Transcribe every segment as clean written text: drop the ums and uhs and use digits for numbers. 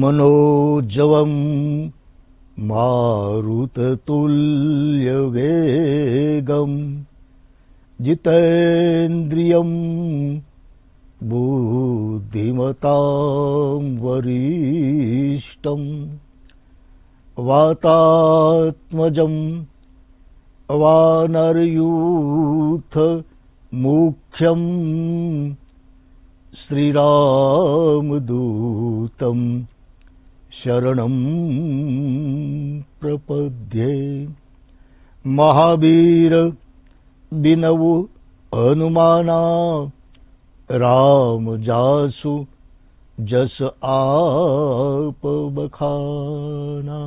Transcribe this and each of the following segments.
मनोजवं मारुततुल्यवेगं जितेन्द्रियं बुद्धिमतां वरिष्ठं वातात्मजं वानरयूथ मुख्यं श्रीरामदूतं शरणं प्रपद्ये। महावीर बिनवु हनुमाना राम जासु जस आप बखाना।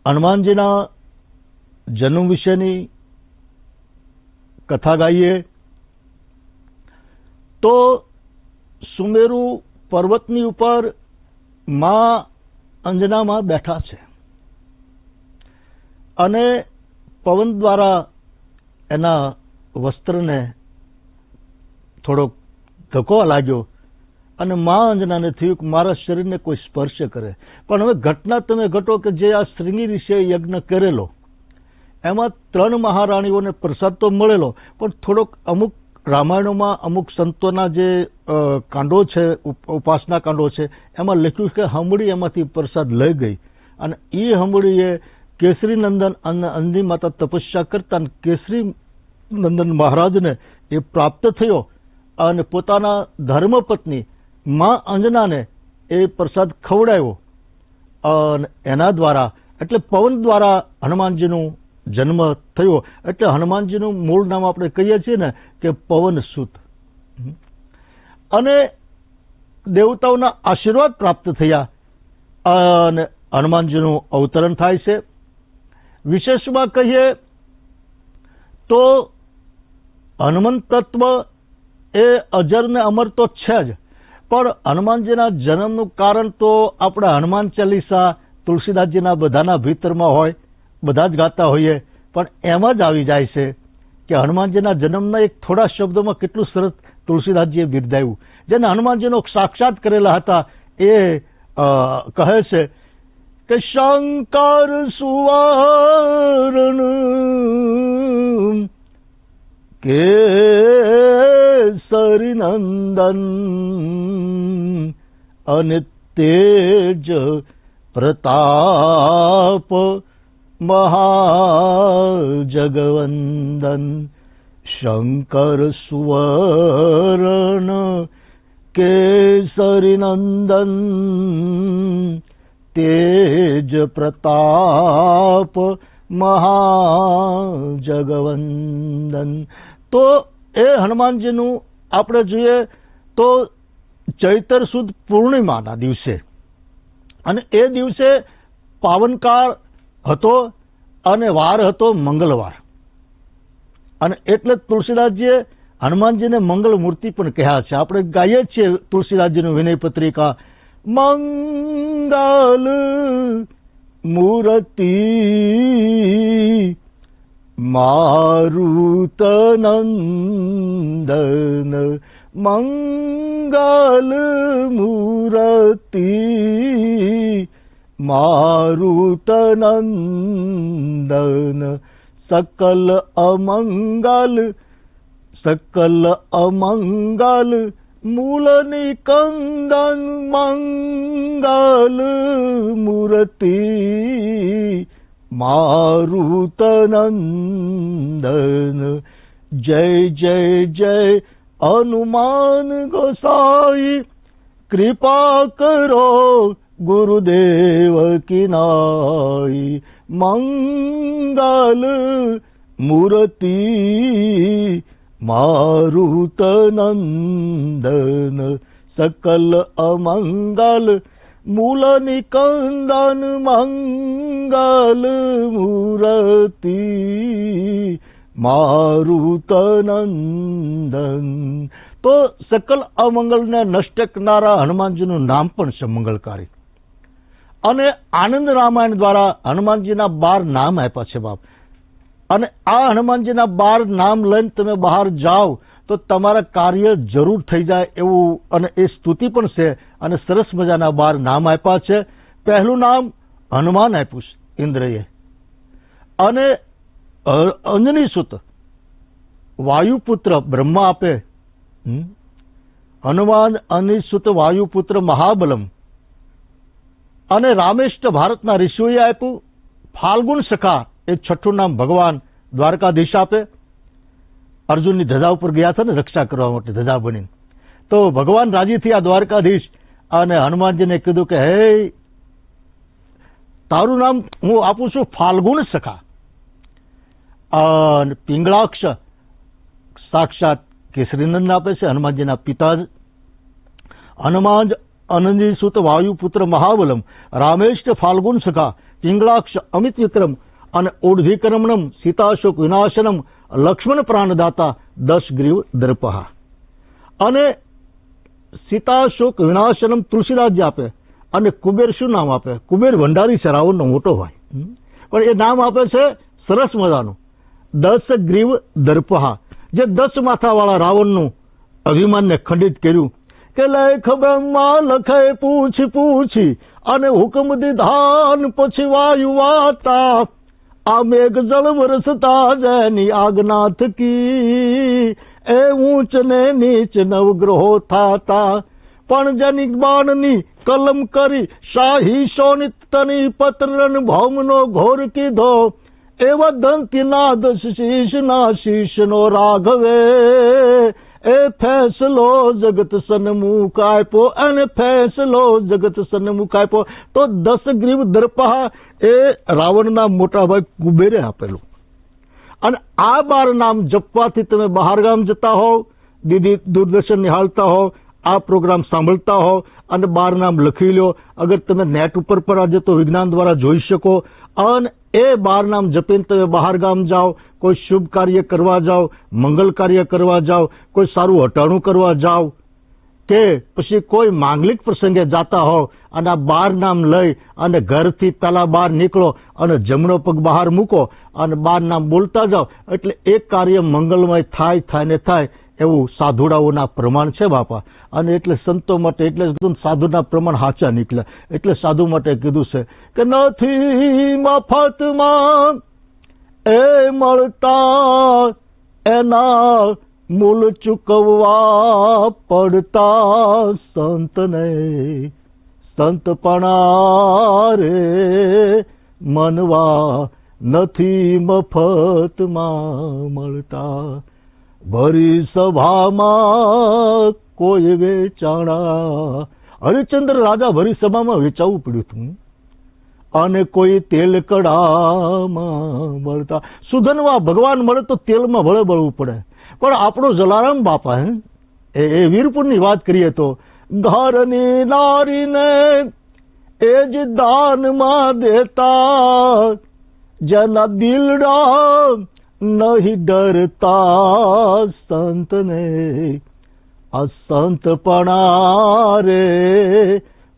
हनुमानजीना जन्म विषयनी कथा गाईए तो सुमेरु पर्वतनी उपर मां अंजना मां बैठा छे अने पवन द्वारा एना वस्त्रने थोड़ो धक्को लाग्यो अने मां अंजनाने थयुं के मारा शरीरने कोई स्पर्श करे। पण हवे घटना तमे घटो के जे आ श्रृंगी ऋषिए यज्ञ करेलो एमां 3 महाराणीओने प्रसाद तो मळेलो पण थोड़ोक अमुक रामायणों अमुक संतोना जे कांडो छे उपासना कांडो छे एमां लख्युं के हंबड़ी एमांथी प्रसाद लई गई अने ई हंबड़ीए केसरी नंदन अने अंजनी माता तपस्या करता केसरी नंदन महाराज ने ए प्राप्त थयो अने पोताना धर्मपत्नी मां अंजना ने ए प्रसाद खवडाव्यो अने एना द्वारा एटले पवन द्वारा हनुमानजीनुं जन्म थयो। एटले हनुमानजीनुं मूळ नाम आपणे कहीए छीए ने के पवन सुत अने देवताओना आशीर्वाद प्राप्त थया अने हनुमानजीनुं अवतरण थाय छे। विशेषमां कहीए तो हनुमंत तत्व ए अजर ने अमर तो छे ज पण हनुमानजीना जन्मनुं कारण तो आपणे हनुमान चालीसा तुलसीदासजीना बधाना भीतरमां होय બધા જ ગાતા હોઈએ પણ એમાં જ આવી જાય છે કે હનુમાનજીના જન્મના એક થોડા શબ્દોમાં કેટલું સરસ તુલસીદાસજીએ બિરદાવ્યું જેને હનુમાનજીનો સાક્ષાત કરેલા હતા એ કહે છે કે શંકર સુવર્ણ કેસરી નંદન અને તેજ પ્રતાપ महाजगवंदन शंकर सुवर्ण केसरी नंदन तेज प्रताप महाजगवंदन। तो ए हनुमानजीनु आपणे जोईए तो चैत्र सुद पूर्णिमाना दिवसे अने ए दिवसे पावनकाळ હતો અને વાર હતો મંગળવાર અને એટલે તુલસીદાસજીએ હનુમાનજીને મંગળ મૂર્તિ પણ કહ્યા છે। આપણે ગાઈએ છીએ તુલસીદાસજીનું વિનય પત્રિકા મંગલ મૂર્તિ મારુત નંદન મંગલ મૂર્તિ मारुतनंदन सकल अमंगल मूल निकंदन मंगल मूर्ति मारुतनंदन। जय जय जय हनुमान गोसाई कृपा करो गुरुदेव की नाई मंगल मूर्ति मारुतनंदन सकल अमंगल मूल निकंदन मंगल मूर्ति मारुतनंदन। तो सकल अमंगल ने नष्ट करनारा हनुमानजीनुं नाम पण छे मंगलकारी અને આનંદ રામાયણ દ્વારા હનુમાનજીના 12 નામ આપ્યા છે બાપ। અને આ હનુમાનજીના 12 નામ લઈને તમે બહાર જાઓ તો તમારા કાર્ય જરૂર થઈ જાય એવું, અને એ સ્તુતિ પણ છે. અને સરસ મજાના 12 નામ આપ્યા છે. પહેલું નામ હનુમાન આપ્યું છે ઇન્દ્રએ, અને અંજની સુત વાયુપુત્ર બ્રહ્મા આપે. હનુમાન અનિસુત વાયુપુત્ર મહાબલમ. અને રામેષ્ટ ભારતના ઋષિઓએ આપ્યું. ફાલ્ગુન સખા એ છઠ્ઠું નામ ભગવાન દ્વારકાધીશ આપે. અર્જુનની ધજા ઉપર ગયા હતા ને રક્ષા કરવા માટે ધજા બનીને, તો ભગવાન રાજી થયા દ્વારકાધીશ, અને હનુમાનજીને કીધું કે હે, તારું નામ હું આપું છું ફાલ્ગુન સખા. અને પિંગળાક્ષ સાક્ષાત કેસરીનંદન આપે છે, હનુમાનજીના પિતા જ. હનુમાન અનંજી સુત વાયુપુત્ર મહાબલમ, રામેષ્ટ ફાલ્ગુન સખા, પિંગળાક્ષ અમિત વિક્રમ, અને ઓઢધિકરમણમ સીતાશોક વિનાશનમ, લક્ષ્મણ પ્રાણદાતા, 10 ગ્રીવ દર્પહા. અને સીતાશોક વિનાશનમ તુલસીદાસજી આપે. અને કુબેર શું નામ આપે? કુબેર ભંડારી છે, રાવણનો મોટો ભાઈ, પણ એ નામ આપે છે સરસ મજાનું 10 ગ્રીવ દર્પહા, જે 10 માથાવાળા રાવણનું અભિમાનને ખંડિત કર્યું. કે લેખ બ્રહ્મા લખે પૂછી પૂછી, અને હુકમ દીધાન પછી વાયુ વાતા, આ મેઘ જળ વરસતા જેની આજ્ઞા થકી, એ ઊંચ ને નીચ નવગ્રહો થાતા, પણ જેની બાણની કલમ કરી શાહી શોનિત તની પત્રન ભૌમનો ઘોર કીધો, એવા દંતી નાદ શીશના શીશનો રાઘવે, એ ફેસલો જગત સન્મુખ આપ્યો, અને ફેસલો જગત સન્મુખ આપ્યો. તો 10 ગ્રીવ દર્પહા એ રાવણના મોટા ભાઈ કુબેરે આપેલું. અને આ 12 નામ જપવાથી તમે બહારગામ જતા હોવ, દીદી દૂરદર્શન નિહાળતા હોવ, આ પ્રોગ્રામ સાંભળતા હોવ, અને 12 નામ લખી લો. અગર તમે નેટ ઉપર પર આજે તો વિજ્ઞાન દ્વારા જોઈ શકો, અને એ 12 નામ જપીને તમે બહારગામ જાઓ, કોઈ શુભ કાર્ય કરવા જાઓ, મંગલ કાર્ય કરવા જાઓ, કોઈ સારું હટાણું કરવા જાઓ, કે પછી કોઈ માંગલિક પ્રસંગે જાતા હોવ, અને આ 12 નામ લઈ અને ઘરથી પહેલા બહાર નીકળો અને જમણો પગ બહાર મૂકો અને 12 નામ બોલતા જાઓ, એટલે એક કાર્ય મંગલમય થાય ને થાય એવું સાધુડાઓના પ્રમાણ છે બાપા. અને એટલે સંતો માટે એટલે કીધું સાધુના પ્રમાણ સાચા નીકળ્યા. એટલે સાધુ માટે કીધું છે કે નથી મફતમાં એ મળતા, એના મૂળ ચૂકવવા પડતા, સંતને સંતપણા રે મનવા નથી મફતમાં મળતા. ભરી સભામાં કોઈ વેચાણા, હરિશ્ચંદ્ર રાજા ભરી સભામાં વેચાવું પડ્યું હતું, અને કોઈ તેલ કડામાં મળતા. સુધનવા ભગવાન મળે તો તેલમાં ભળે બળવું પડે. પણ આપણો જલારામ બાપા એ વીરપુરની વાત કરીએ તો ઘરની નારીને એ જ દાનમાં દેતા, જેના દિલડા નહીં ડરતા, સંતને આ સંતપણા રે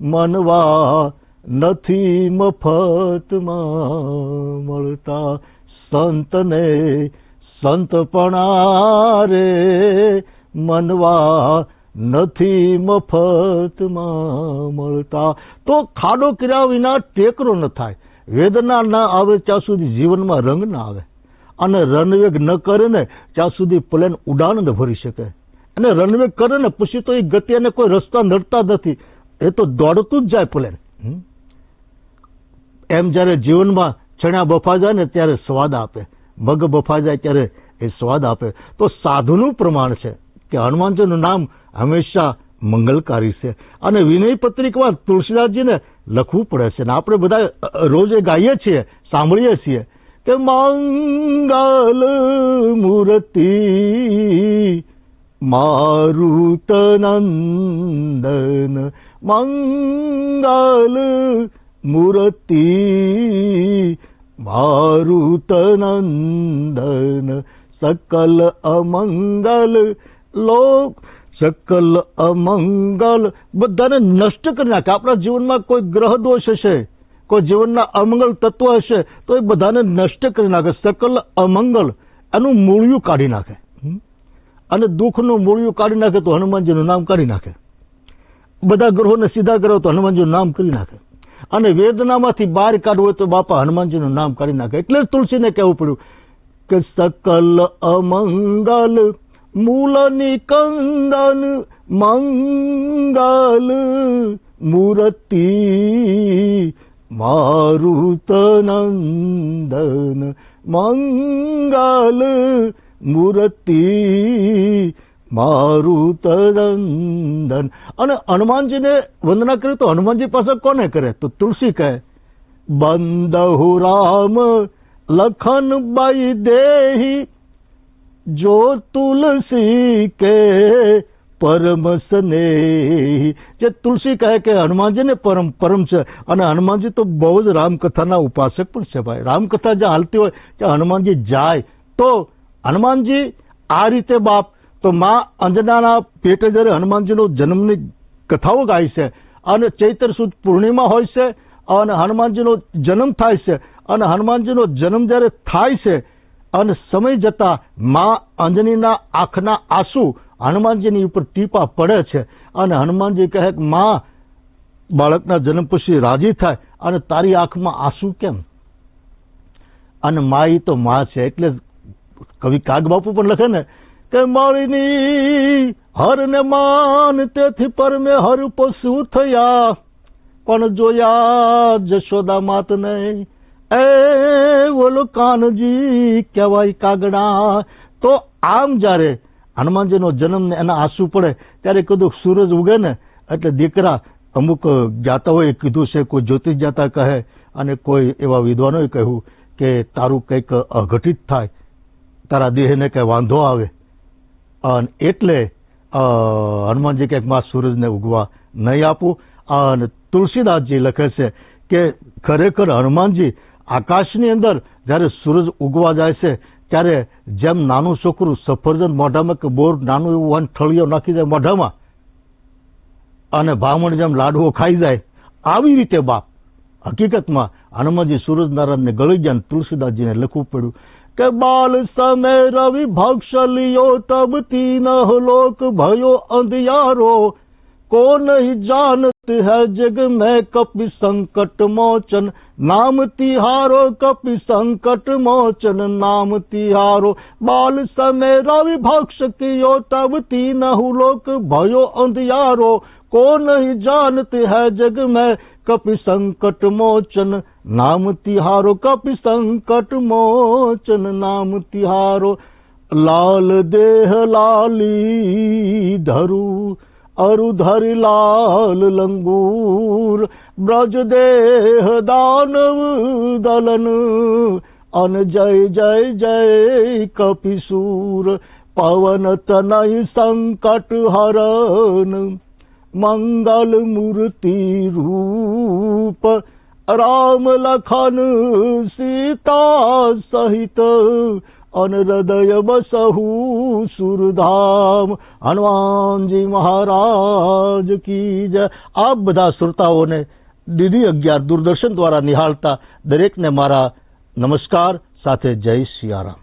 મનવા નથી મફતમાં મળતા. સંતને સંતપણા રે મનવા નથી મફતમાં મળતા. તો ખાડો કર્યા વિના ટેકરો ન થાય. વેદના ના આવે ત્યાં સુધી જીવનમાં રંગ ના આવે, અને રનવેગ ન કરે ને ત્યાં સુધી પ્લેન ઉડાન ન ભરી શકે. અને રનવેગ કરે ને પછી તો એ ગતિ અને કોઈ રસ્તા નડતા નથી, એ તો દોડતું જ જાય પ્લેન. એમ જયારે જીવનમાં ચણા બફા જાય ને ત્યારે સ્વાદ આપે, મગ બફા જાય ત્યારે એ સ્વાદ આપે. તો સાધુનું પ્રમાણ છે કે હનુમાનજીનું નામ હંમેશા મંગલકારી છે. અને વિનય પત્રિકામાં તુલસીદાસજીને લખવું પડે છે. અને આપણે બધા રોજ એ ગાઈએ છીએ, સાંભળીએ છીએ કે મંગલ મૂર્તિ મારુતનંદન, મંગલ મૂર્તિ મારુતનંદન, સકલ અમંગલ લોક, સકલ અમંગલ બધાને નષ્ટ કરી નાખે. આપણા જીવનમાં કોઈ ગ્રહ દોષ હશે, કોઈ જીવનના અમંગલ તત્વ હશે તો એ બધાને નષ્ટ કરી નાખે. સકલ અમંગલ એનું મૂળિયું કાઢી નાખે. અને દુઃખનું મૂળિયું કાઢી નાખે તો હનુમાનજીનું નામ કાઢી નાખે. બધા ગ્રહોને સીધા કરો તો હનુમાનજીનું નામ કરી નાખે. અને વેદનામાંથી બહાર કાઢવું હોય તો બાપા હનુમાનજીનું નામ કાઢી નાખે. એટલે જ તુલસીને કહેવું પડ્યું કે સકલ અમંગલ મૂલ નિકંદન મંગલ મૂર્તિ મારુત નંદન મંગલ મૂર્તિ મારુત નંદન. અને હનુમાનજીને વંદના કરી તો હનુમાનજી પાસે કોને કરે? તો તુલસી કહે બંદહુ રામ લખન બાઈ દેહી જો તુલસી કે પરમ સ્નેહી. જે તુલસી કહે કે હનુમાનજીને પરમ છે. અને હનુમાનજી તો બહુ જ રામકથાના ઉપાસક પણ છે ભાઈ. રામકથા જ્યાં હાલતી હોય ત્યાં હનુમાનજી જાય. તો હનુમાનજી આ રીતે બાપ તો માં અંજનાના પેટે જ્યારે હનુમાનજીનો જન્મની કથાઓ ગાય છે અને ચૈત્ર સુદ પૂર્ણિમા હોય છે અને હનુમાનજીનો જન્મ થાય છે. અને હનુમાનજીનો જન્મ જ્યારે થાય છે અને સમય જતા માં અંજનીના આંખના આંસુ હનુમાનજીની ઉપર ટીપા પડે છે અને હનુમાનજી કહે કે માં બાળકના જન્મ પછી રાજી થાય અને તારી આંખમાં આંસુ કેમ? અને માં તો માં છે. એટલે કવિ કાગબાપુ પણ લખે ને કે માળીની હર ને માન તેથી પરમે હર પશુ થયા પણ જોયા જશોદા માત નહીં એ ઓલો કાનજી કહેવાય કાગડા. તો આમ જ્યારે હનુમાનજીનો જન્મ ને એના આંસુ પડે ત્યારે કીધું સૂરજ ઉગે ને એટલે દીકરા અમુક જાતાઓએ કીધું છે, કોઈ જ્યોતિષ જાતા કહે અને કોઈ એવા વિદ્વાનોએ કહ્યું કે તારું કંઈક અઘટિત થાય, તારા દેહને કંઈ વાંધો આવે અને એટલે હનુમાનજી કંઈક માં સૂરજને ઉગવા નહીં આપું. અને તુલસીદાસજી લખે છે કે ખરેખર હનુમાનજી આકાશની અંદર જ્યારે સૂરજ ઉગવા જાય છે ત્યારે જેમ નાનું છોકરું સફરજન મોઢામાં કે બોર નાનું એવું વન થળિયો નાખી જાય મોઢામાં અને ભામણ જેમ લાડવો ખાઈ જાય, આવી રીતે બાપ હકીકતમાં હનુમાનજી સૂરજનારાયણને ગળી ગયા. તુલસીદાસજીને લખવું પડ્યું કે બાલ સમય રવિ ભક્ષ લિયો તબ તીન લોક भयो અંધિયારો को नहीं जानत है जग में कपि संकट मोचन नाम तिहारो कपि संकट मोचन नाम तिहारो बाल समय रवि भक्ष कियो तब तीनहु लोक भयो अंधियारो को नहीं जानत है जग में कपि संकट मोचन नाम तिहारो कपि संकट मोचन नाम तिहारो लाल देह लाली धरु अरुधरि लाल लंगूर ब्रज देह दानव दलन अन जय जय जय कपिसूर पवन तनय संकट हरन मंगल मूर्ति रूप राम लखन सीता सहित अन हृदय बसहु सुरधाम. हनुमानजी महाराज की जय. આપ બધા શ્રોતાઓને DD 11 દૂરદર્શન દ્વારા નિહાળતા દરેકને મારા નમસ્કાર સાથે જય સિયારામ.